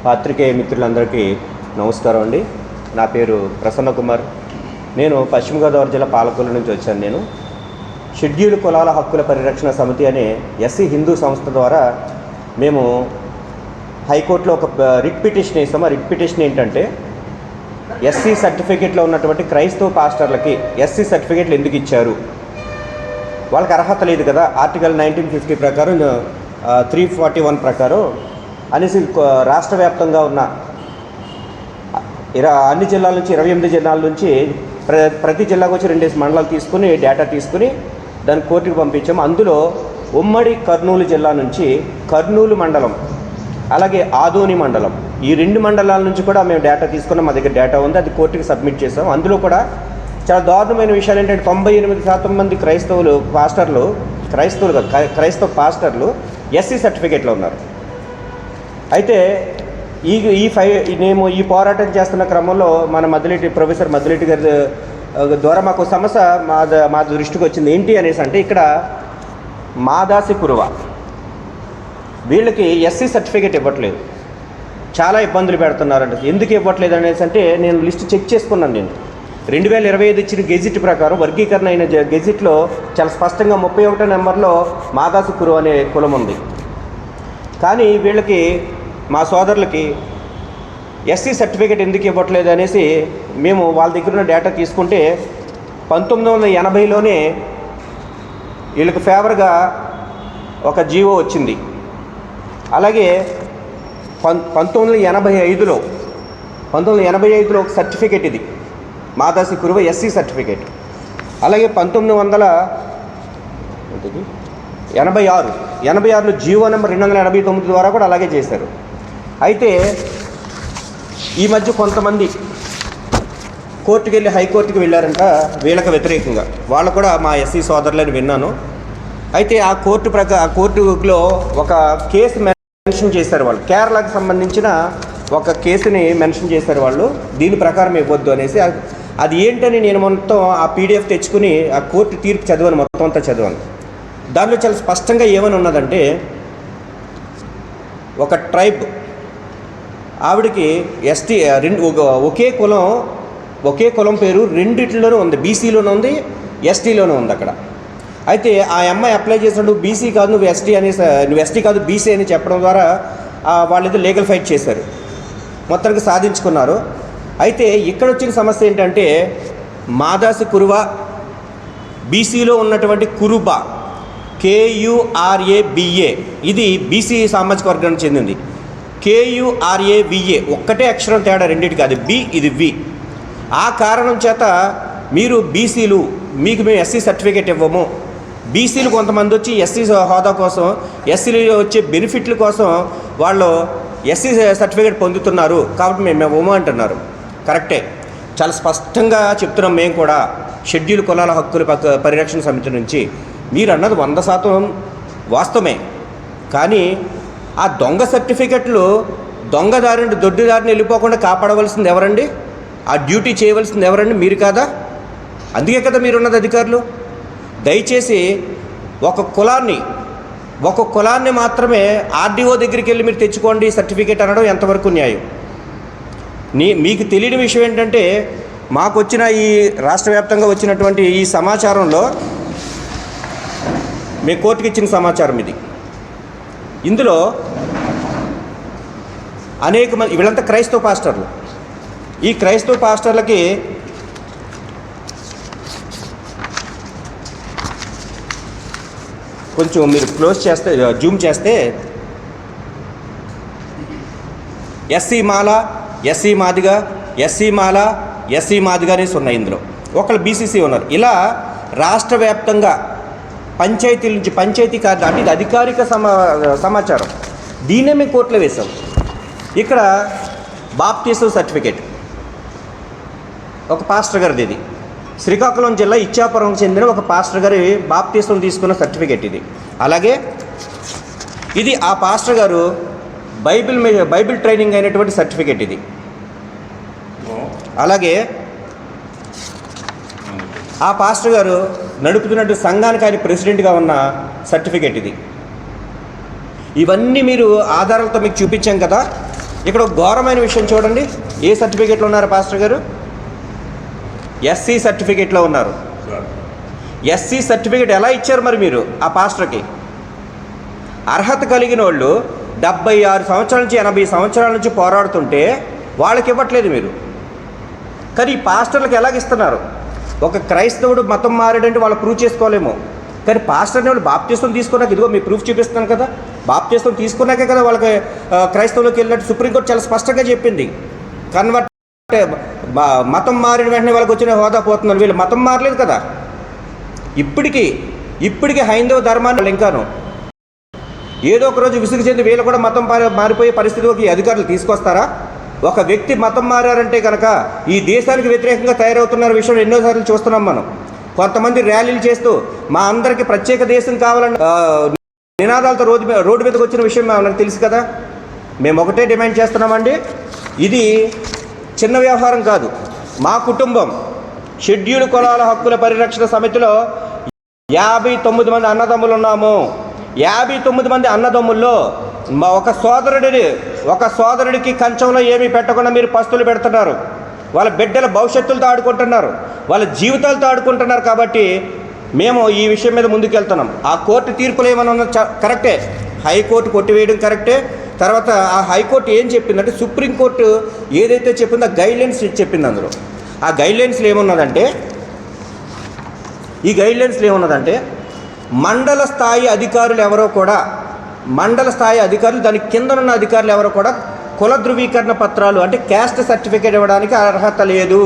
పాత్రికేయ మిత్రులందరికీ నమస్కారం అండి. నా పేరు ప్రసన్న కుమార్. నేను పశ్చిమ గోదావరి జిల్లా పాలకొల్లు నుంచి వచ్చాను. నేను షెడ్యూల్ కులాల హక్కుల పరిరక్షణ సమితి అనే ఎస్సీ హిందూ సంస్థ ద్వారా మేము హైకోర్టులో ఒక రిట్ పిటిషన్ వేసాము. ఆ రిట్ పిటిషన్ ఏంటంటే ఎస్సీ సర్టిఫికేట్లో ఉన్నటువంటి క్రైస్తవ పాస్టర్లకి ఎస్సీ సర్టిఫికేట్లు ఎందుకు ఇచ్చారు, వాళ్ళకి అర్హత లేదు కదా ఆర్టికల్ 1950 ప్రకారం 341 ప్రకారం అనేసి రాష్ట్ర వ్యాప్తంగా ఉన్న అన్ని జిల్లాల నుంచి 28 జిల్లాల నుంచి ప్రతి జిల్లాకు వచ్చి 2 మండలాలు తీసుకుని డేటా తీసుకుని దాన్ని కోర్టుకు పంపించాము. అందులో ఉమ్మడి కర్నూలు జిల్లా నుంచి కర్నూలు మండలం అలాగే ఆదోని మండలం ఈ 2 మండలాల నుంచి కూడా మేము డేటా తీసుకున్నాం. మా దగ్గర డేటా ఉంది, అది కోర్టుకి సబ్మిట్ చేసాం. అందులో కూడా చాలా దారుణమైన విషయాలు ఏంటంటే 98% మంది క్రైస్తవ పాస్టర్లు ఎస్సీ సర్టిఫికేట్లో ఉన్నారు. అయితే మేము ఈ పోరాటం చేస్తున్న క్రమంలో మన ప్రొఫెసర్ మద్దిలెట్టి గారి ద్వారా మాకు సమస్య మా దృష్టికి వచ్చింది. ఏంటి అనేసి అంటే ఇక్కడ మాదాసి కురువ వీళ్ళకి ఎస్సీ సర్టిఫికేట్ ఇవ్వట్లేదు, చాలా ఇబ్బందులు పెడుతున్నారంట. ఎందుకు ఇవ్వట్లేదు అనేసి అంటే నేను లిస్ట్ చెక్ చేసుకున్నాను. నేను 2025 ఇచ్చిన గెజిట్ ప్రకారం వర్గీకరణ అయిన గెజిట్లో చాలా స్పష్టంగా 31వ నెంబర్లో మాదాసి కురువ అనే కులం ఉంది. కానీ వీళ్ళకి మా సోదరులకి ఎస్సీ సర్టిఫికేట్ ఎందుకు ఇవ్వట్లేదు అనేసి మేము వాళ్ళ దగ్గర ఉన్న డేటా తీసుకుంటే 1980లోనే వీళ్ళకి ఫేవర్గా ఒక జీవో వచ్చింది. అలాగే 1985లో ఒక సర్టిఫికేట్ ఇది మాదాసి కురువ ఎస్సీ సర్టిఫికేట్. అలాగే 1986లో జీవో నెంబర్ 289 ద్వారా కూడా అలాగే చేశారు. అయితే ఈ మధ్య కొంతమంది కోర్టుకు వెళ్ళి హైకోర్టుకు వెళ్ళారంట వీళ్ళకి వ్యతిరేకంగా. వాళ్ళు కూడా మా ఎస్సీ సోదరులని విన్నాను. అయితే ఆ కోర్టులో ఒక కేసు మెన్షన్ చేశారు. వాళ్ళు కేరళకు సంబంధించిన ఒక కేసుని మెన్షన్ చేశారు వాళ్ళు. దీని ప్రకారం ఇవ్వద్దు అనేసి. అది ఏంటని నేను మొత్తం ఆ పీడిఎఫ్ తెచ్చుకుని ఆ కోర్టు తీర్పు చదివాను, మొత్తం అంతా చదివాను. దానిలో చాలా స్పష్టంగా ఏమని ఉన్నదంటే ఒక ట్రైబ్ ఆవిడకి ఎస్టీ ఒకే కులం పేరు రెండిట్లోనూ ఉంది, బీసీలోనూ ఉంది ఎస్టీలోనూ ఉంది అక్కడ. అయితే ఆ అమ్మాయి అప్లై చేసినప్పుడు బీసీ కాదు నువ్వు ఎస్టీ కాదు బీసీ అని చెప్పడం ద్వారా వాళ్ళేదో లీగల్ ఫైట్ చేశారు, మొత్తానికి సాధించుకున్నారు. అయితే ఇక్కడ వచ్చిన సమస్య ఏంటంటే మాదాసి కురువ బీసీలో ఉన్నటువంటి కురుబా KURABA ఇది బీసీ సామాజిక వర్గానికి చెందింది. KURAVA ఒక్కటే అక్షరం తేడా రెండింటికి, అది బి ఇది వి. ఆ కారణం చేత మీరు బీసీలు మీకు మేము ఎస్సీ సర్టిఫికేట్ ఇవ్వము, బీసీలు కొంతమంది వచ్చి ఎస్సీ హోదా కోసం ఎస్సీలు వచ్చే బెనిఫిట్ల కోసం వాళ్ళు ఎస్సీ సర్టిఫికేట్ పొందుతున్నారు కాబట్టి మేము ఇవ్వము అంటున్నారు. కరెక్టే, చాలా స్పష్టంగా చెప్తున్నాం మేము కూడా షెడ్యూల్ కులాల హక్కుల పరిరక్షణ సమితి నుంచి. మీరు అన్నది 100% వాస్తవమే. కానీ ఆ దొంగ సర్టిఫికెట్లు దొడ్డిదారిని వెళ్ళిపోకుండా కాపాడవలసింది ఎవరండి? ఆ డ్యూటీ చేయవలసింది ఎవరండి? మీరు కాదా? అందుకే కదా మీరున్నది అధికారులు. దయచేసి ఒక కులాన్ని మాత్రమే ఆర్డీఓ దగ్గరికి వెళ్ళి మీరు తెచ్చుకోండి సర్టిఫికేట్ అనడం ఎంతవరకు న్యాయం? మీకు తెలియని విషయం ఏంటంటే మాకు వచ్చిన ఈ రాష్ట్ర వ్యాప్తంగా వచ్చినటువంటి ఈ సమాచారంలో మీ కోర్టుకి ఇచ్చిన సమాచారం ఇది. ఇందులో అనేక మంది వీళ్ళంతా క్రైస్తవ పాస్టర్లు. ఈ క్రైస్తవ పాస్టర్లకి కొంచెం మీరు జూమ్ చేస్తే ఎస్సీ మాల, ఎస్సీ మాదిగా అనేసి ఉన్నాయి. ఇందులో ఒకళ్ళు బీసీసీ ఉన్నారు. ఇలా రాష్ట్ర వ్యాప్తంగా పంచాయతీల నుంచి పంచాయతీ కార్డు అంటే ఇది అధికారిక సమాచారం. దీన్నే మేము కోర్టులో వేసాం. ఇక్కడ బాప్టిజం సర్టిఫికేట్ ఒక పాస్టర్ గారిది, ఇది శ్రీకాకుళం జిల్లా ఇచ్చాపురం చెందిన ఒక పాస్టర్ గారి బాప్టిజం తీసుకున్న సర్టిఫికేట్ ఇది. అలాగే ఇది ఆ పాస్టర్ గారు బైబిల్ ట్రైనింగ్ అయినటువంటి సర్టిఫికేట్ ఇది. అలాగే ఆ పాస్టర్ గారు నడుపుతున్నట్టు సంఘానికి ఆయన ప్రెసిడెంట్గా ఉన్న సర్టిఫికేట్ ఇది. ఇవన్నీ మీరు ఆధారాలతో మీకు చూపించాం కదా. ఇక్కడ ఒక ఘోరమైన విషయం చూడండి. ఏ సర్టిఫికేట్లో ఉన్నారు పాస్టర్ గారు? ఎస్సీ సర్టిఫికేట్లో ఉన్నారు. ఎస్సీ సర్టిఫికేట్ ఎలా ఇచ్చారు మరి మీరు ఆ పాస్టర్కి? అర్హత కలిగిన వాళ్ళు 76 సంవత్సరాల నుంచి 80 సంవత్సరాల నుంచి పోరాడుతుంటే వాళ్ళకి ఇవ్వట్లేదు మీరు. కానీ ఈ పాస్టర్లకు ఎలాగిస్తున్నారు? ఒక క్రైస్తవుడు మతం మారాడంటే వాళ్ళు ప్రూవ్ చేసుకోలేమో, కానీ పాస్టర్ని వాళ్ళు బాప్తిస్తం తీసుకున్నాక, ఇదిగో మీ ప్రూఫ్ చూపిస్తున్నాను కదా, బాప్తిస్తం తీసుకున్నాకే కదా వాళ్ళకి క్రైస్తవులకు వెళ్ళినట్టు సుప్రీంకోర్టు చాలా స్పష్టంగా చెప్పింది. కన్వర్ట్ మతం మారిన వెంటనే వాళ్ళకి వచ్చిన హోదా పోతున్నారు. వీళ్ళు మతం మారలేదు కదా. ఇప్పటికీ హైందవ ధర్మాన్ని ఇంకాను ఏదో ఒక రోజు విసుగు చెంది వీళ్ళు కూడా మతం మారిపోయే పరిస్థితిలోకి అధికారులు తీసుకొస్తారా? ఒక వ్యక్తి మతం మారారంటే కనుక ఈ దేశానికి వ్యతిరేకంగా తయారవుతున్న విషయం ఎన్నోసార్లు చూస్తున్నాం మనం. కొంతమంది ర్యాలీలు చేస్తూ మా అందరికీ ప్రత్యేక దేశం కావాలని నినాదాలతో రోడ్డు మీదకి వచ్చిన విషయం మనకు తెలుసు కదా. మేము ఒకటే డిమాండ్ చేస్తున్నామండి, ఇది చిన్న వ్యవహారం కాదు. మా కుటుంబం షెడ్యూల్డ్ కులాల హక్కుల పరిరక్షణ సమితిలో 59 మంది అన్నదమ్ములు ఉన్నాము. 59 మంది అన్నదమ్ముల్లో ఒక సోదరుడికి కంచంలో ఏమీ పెట్టకుండా మీరు పస్తులు పెడుతున్నారు. వాళ్ళ బిడ్డల భవిష్యత్తులతో ఆడుకుంటున్నారు, వాళ్ళ జీవితాలతో ఆడుకుంటున్నారు. కాబట్టి మేము ఈ విషయం మీద ముందుకెళ్తున్నాం. ఆ కోర్టు తీర్పులు ఏమన్నా కరెక్టే, హైకోర్టు కొట్టివేయడం కరెక్టే. తర్వాత ఆ హైకోర్టు ఏం చెప్పిందంటే, సుప్రీంకోర్టు ఏదైతే చెప్పిందో గైడ్లైన్స్ చెప్పింది. అందులో ఆ గైడ్లైన్స్లో ఏమున్నదంటే, మండల స్థాయి అధికారులు దాని కిందనున్న అధికారులు ఎవరో కూడా కుల ధృవీకరణ పత్రాలు అంటే క్యాస్ట్ సర్టిఫికేట్ ఇవ్వడానికి అర్హత లేదు.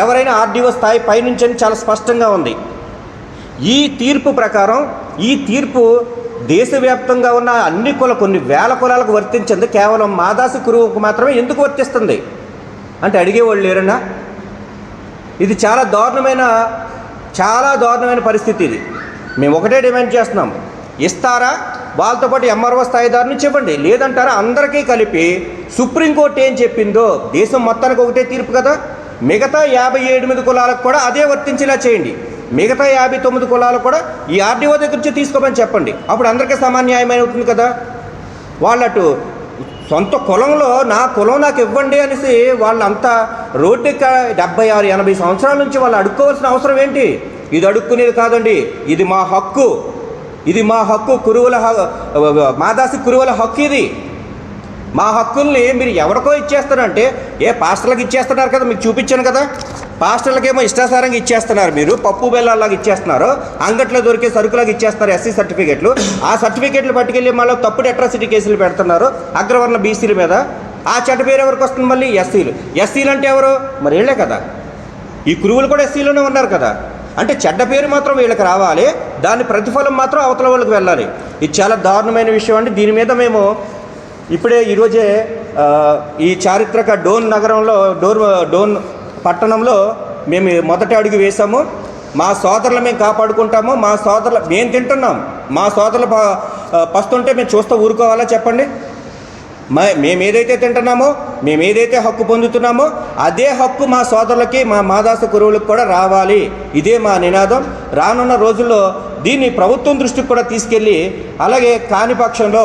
ఎవరైనా ఆర్డీఓ స్థాయి పైనుంచి అని చాలా స్పష్టంగా ఉంది. ఈ తీర్పు ప్రకారం ఈ తీర్పు దేశవ్యాప్తంగా ఉన్న అన్ని కొన్ని వేల కులాలకు వర్తించింది, కేవలం మాదాసి కురువుకు మాత్రమే ఎందుకు వర్తిస్తుంది అంటే అడిగేవాళ్ళు లేరన్నా? ఇది చాలా దారుణమైన పరిస్థితి. ఇది మేము ఒకటే డిమాండ్ చేస్తున్నాం, ఇస్తారా వాళ్ళతో పాటు ఎంఆర్ఓ స్థాయిదారు నుంచి ఇవ్వండి, లేదంటారా అందరికీ కలిపి సుప్రీంకోర్టు ఏం చెప్పిందో దేశం మొత్తానికి ఒకటే తీర్పు కదా, మిగతా 58 కులాలకు కూడా అదే వర్తించేలా చేయండి. మిగతా 59 కులాలకు కూడా ఈ ఆర్డీఓ దగ్గర నుంచి తీసుకోమని చెప్పండి. అప్పుడు అందరికీ సమాన్యాయమైన అవుతుంది కదా. వాళ్ళటు సొంత కులంలో నా కులం నాకు ఇవ్వండి అనేసి వాళ్ళంతా రోడ్డుకి 76-80 సంవత్సరాల నుంచి వాళ్ళు అడుక్కోవాల్సిన అవసరం ఏంటి? ఇది అడుక్కునేది కాదండి, ఇది మా హక్కు. మాదాసి కురువుల హక్కు. ఇది మా హక్కుల్ని మీరు ఎవరికో ఇచ్చేస్తారంటే, పాస్టర్లకు ఇచ్చేస్తున్నారు కదా, మీకు చూపించాను కదా. పాస్టర్లకేమో ఇష్టాసారంగా ఇచ్చేస్తున్నారు, మీరు పప్పు బెల్లాలాగా ఇచ్చేస్తున్నారు, అంగట్లో దొరికే సరుకులాగా ఇచ్చేస్తున్నారు ఎస్సీ సర్టిఫికేట్లు. ఆ సర్టిఫికేట్లు పట్టుకెళ్ళి మళ్ళీ తప్పుడు అట్రాసిటీ కేసులు పెడుతున్నారు అగ్రవర్ణ బీసీల మీద. ఆ చెడ్డ పేరు ఎవరికి వస్తుంది? మళ్ళీ ఎస్సీలు అంటే ఎవరు? మరి వీళ్ళే కదా. ఈ కురువులు కూడా ఎస్సీలోనే ఉన్నారు కదా. అంటే చెడ్డ పేరు మాత్రం వీళ్ళకి రావాలి, దాని ప్రతిఫలం మాత్రం అవతల వాళ్ళకి వెళ్ళాలి. ఇది చాలా దారుణమైన విషయం అండి. దీని మీద మేము ఈరోజే ఈ చారిత్రక డోన్ నగరంలో డోన్ పట్టణంలో మేము మొదటి అడుగు వేసాము. మా సోదరులు మేము కాపాడుకుంటాము, మేము తింటున్నాం, మా సోదరులు పస్తుంటే మేము చూస్తూ ఊరుకోవాలా చెప్పండి? మేము ఏదైతే తింటున్నామో, మేము ఏదైతే హక్కు పొందుతున్నామో అదే హక్కు మా సోదరులకి, మా మాదాస కురువులకు కూడా రావాలి. ఇదే మా నినాదం. రానున్న రోజుల్లో దీన్ని ప్రభుత్వం దృష్టికి కూడా తీసుకెళ్ళి, అలాగే కాని పక్షంలో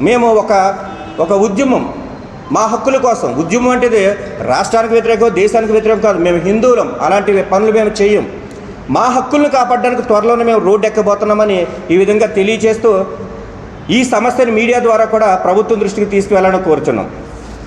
మేము ఒక ఉద్యమం, మా హక్కుల కోసం ఉద్యమం అంటే రాష్ట్రానికి వ్యతిరేకం, దేశానికి వ్యతిరేకం కాదు. మేము హిందువులం, అలాంటి పనులు మేము చేయం. మా హక్కులను కాపాడడానికి త్వరలోనే మేము రోడ్డు ఎక్కబోతున్నామని ఈ విధంగా తెలియజేస్తూ ఈ సమస్యను మీడియా ద్వారా కూడా ప్రభుత్వం దృష్టికి తీసుకువెళ్ళాలని కోరుచున్నాం.